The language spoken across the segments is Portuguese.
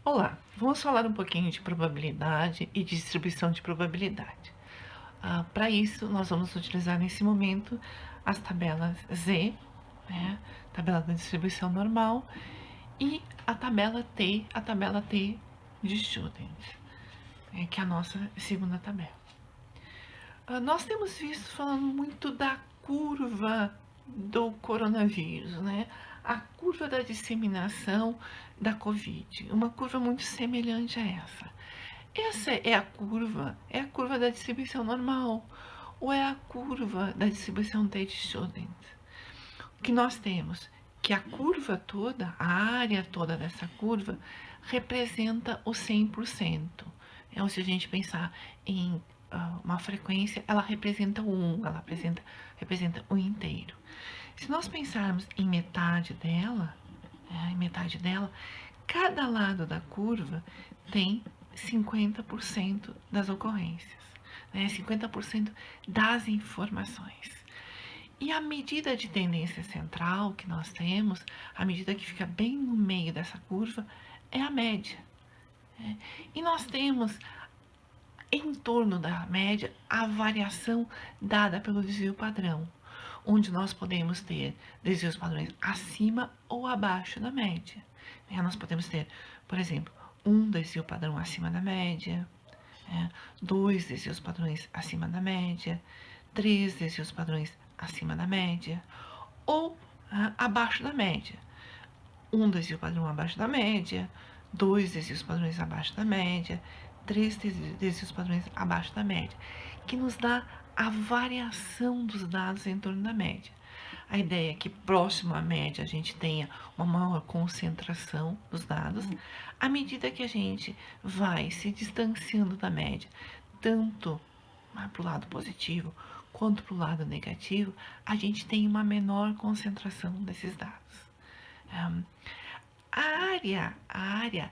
Olá, vamos falar um pouquinho de probabilidade e distribuição de probabilidade. Para isso, nós vamos utilizar nesse momento as tabelas Z, né, tabela da distribuição normal, e a tabela T de Student, que é a nossa segunda tabela. Nós temos visto falando muito da curva do coronavírus, né? A curva da disseminação da Covid, uma curva muito semelhante a essa. Essa é a curva da distribuição normal, ou é a curva da distribuição Tate Student? O que nós temos? Que a curva toda, a área toda dessa curva, representa o 100%. Então, se a gente pensar em uma frequência, ela representa o 1, ela representa o inteiro. Se nós pensarmos em metade dela, cada lado da curva tem 50% das ocorrências, 50% das informações. E a medida de tendência central que nós temos, a medida que fica bem no meio dessa curva, é a média. E nós temos em torno da média a variação dada pelo desvio padrão, onde nós podemos ter desvios padrões acima ou abaixo da média. Nós podemos ter, por exemplo, um desvio padrão acima da média, dois desvios padrões acima da média, três desvios padrões acima da média, ou abaixo da média. Um desvio padrão abaixo da média, dois desvios padrões abaixo da média, três desvios padrões abaixo da média, que nos dá a variação dos dados em torno da média. A ideia é que próximo à média a gente tenha uma maior concentração dos dados, à medida que a gente vai se distanciando da média, tanto para o lado positivo quanto para o lado negativo, a gente tem uma menor concentração desses dados. A área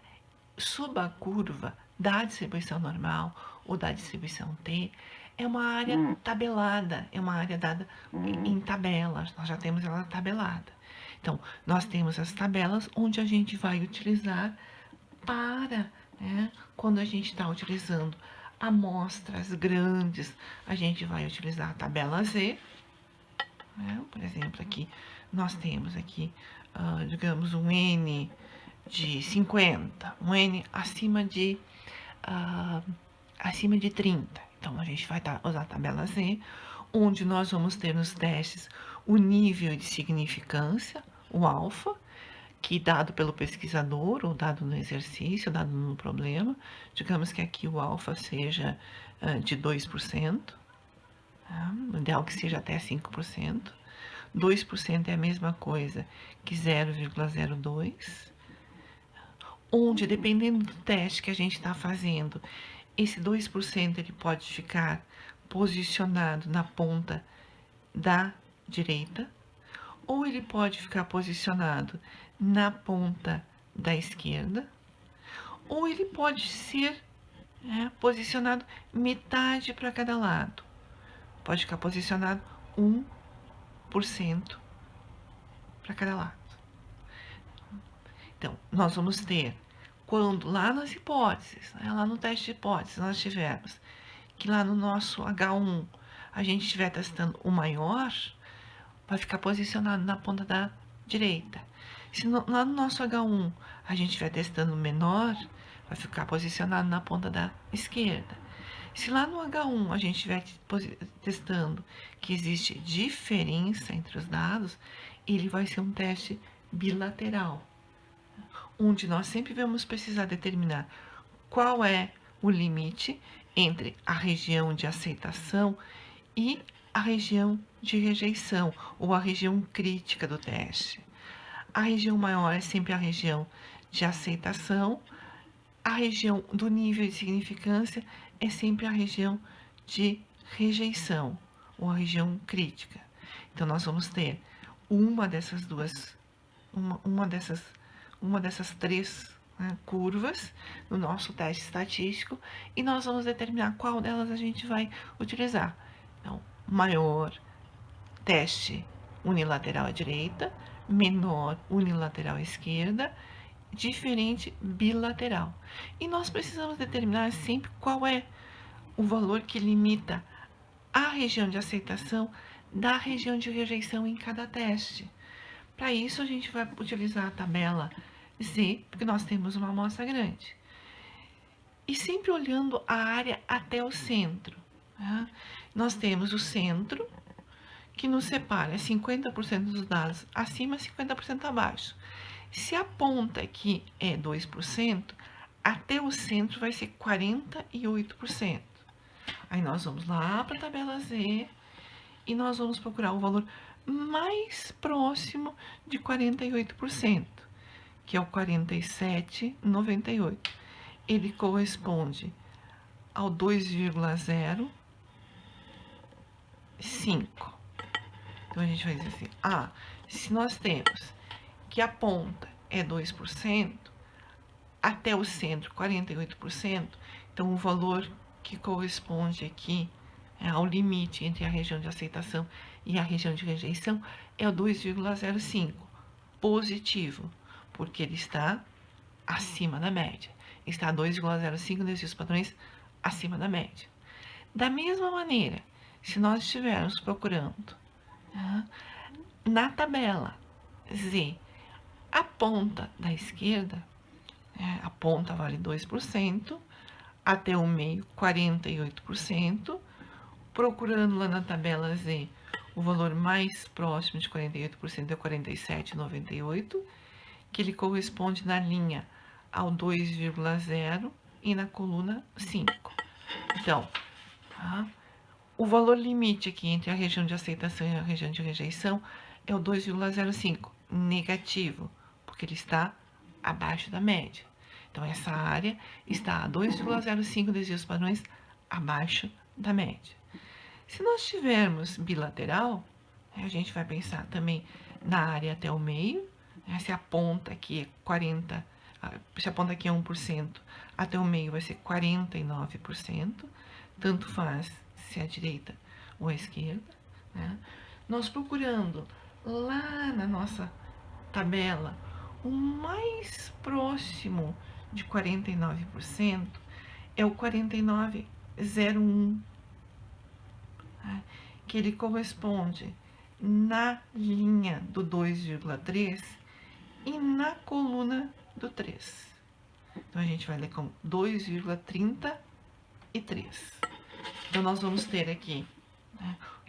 subacurva da distribuição normal ou da distribuição T é uma área tabelada, é uma área dada em tabelas, nós já temos ela tabelada. Então, nós temos as tabelas onde a gente vai utilizar para, quando a gente está utilizando amostras grandes, a gente vai utilizar a tabela Z. Por exemplo, aqui nós temos aqui, digamos, um N de 50, um N acima de 30. Então, a gente vai usar a tabela Z, onde nós vamos ter nos testes o nível de significância, o alfa, que dado pelo pesquisador, ou dado no exercício, dado no problema, digamos que aqui o alfa seja de 2%, o ideal que seja até 5%. 2% é a mesma coisa que 0,02, onde, dependendo do teste que a gente está fazendo, esse 2% ele pode ficar posicionado na ponta da direita, ou ele pode ficar posicionado na ponta da esquerda, ou ele pode ser posicionado metade para cada lado. Pode ficar posicionado 1% para cada lado. Então, nós vamos ter, quando lá nas hipóteses, lá no teste de hipóteses, nós tivermos que lá no nosso H1 a gente estiver testando o maior, vai ficar posicionado na ponta da direita. Se lá no nosso H1 a gente estiver testando o menor, vai ficar posicionado na ponta da esquerda. Se lá no H1 a gente estiver testando que existe diferença entre os dados, ele vai ser um teste bilateral, onde nós sempre vamos precisar determinar qual é o limite entre a região de aceitação e a região de rejeição, ou a região crítica do teste. A região maior é sempre a região de aceitação, a região do nível de significância é sempre a região de rejeição, ou a região crítica. Então, nós vamos ter uma dessas três curvas no nosso teste estatístico, e nós vamos determinar qual delas a gente vai utilizar. Então, maior teste unilateral à direita, menor unilateral à esquerda, diferente bilateral. E nós precisamos determinar sempre qual é o valor que limita a região de aceitação da região de rejeição em cada teste. Para isso, a gente vai utilizar a tabela Z, porque nós temos uma amostra grande. E sempre olhando a área até o centro. Tá? Nós temos o centro, que nos separa 50% dos dados acima e 50% abaixo. Se a ponta aqui é 2%, até o centro vai ser 48%. Aí nós vamos lá para a tabela Z e nós vamos procurar o valor mais próximo de 48%, que é o 47,98. Ele corresponde ao 2,05. Então, a gente vai dizer assim, se nós temos que a ponta é 2%, até o centro 48%, então o valor que corresponde aqui ao limite entre a região de aceitação e a região de rejeição é o 2,05, positivo, porque ele está acima da média. Está 2,05 desvios padrões acima da média. Da mesma maneira, se nós estivermos procurando na tabela Z, a ponta da esquerda, a ponta vale 2%, até o meio 48%, procurando lá na tabela Z, o valor mais próximo de 48% é 47,98, que ele corresponde na linha ao 2,0 e na coluna 5. Então, o valor limite aqui entre a região de aceitação e a região de rejeição é o 2,05, negativo, porque ele está abaixo da média. Então, essa área está a 2,05 desvios padrões abaixo da média. Se nós tivermos bilateral, a gente vai pensar também na área até o meio, se a ponta aqui é 40%, se a ponta aqui é 1%, até o meio vai ser 49%, tanto faz se é a direita ou a esquerda. Nós procurando lá na nossa tabela o mais próximo de 49% é o 49,01, que ele corresponde na linha do 2,3 e na coluna do 3. Então, a gente vai ler como 2,33. Então, nós vamos ter aqui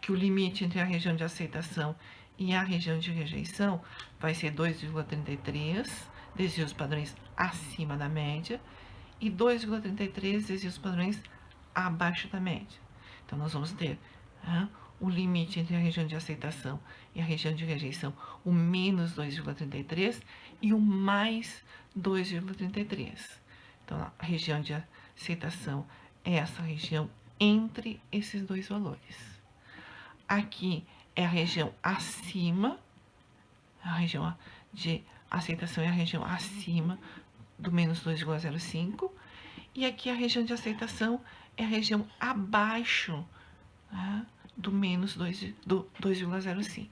que o limite entre a região de aceitação e a região de rejeição vai ser 2,33 desvios padrões acima da média e 2,33 desvios padrões abaixo da média. Então, nós vamos ter o limite entre a região de aceitação e a região de rejeição, o menos 2,33 e o mais 2,33. Então, a região de aceitação é essa região entre esses dois valores. Aqui é a região acima, a região de aceitação é a região acima do menos 2,05, e aqui a região de aceitação é a região abaixo do menos 2,05.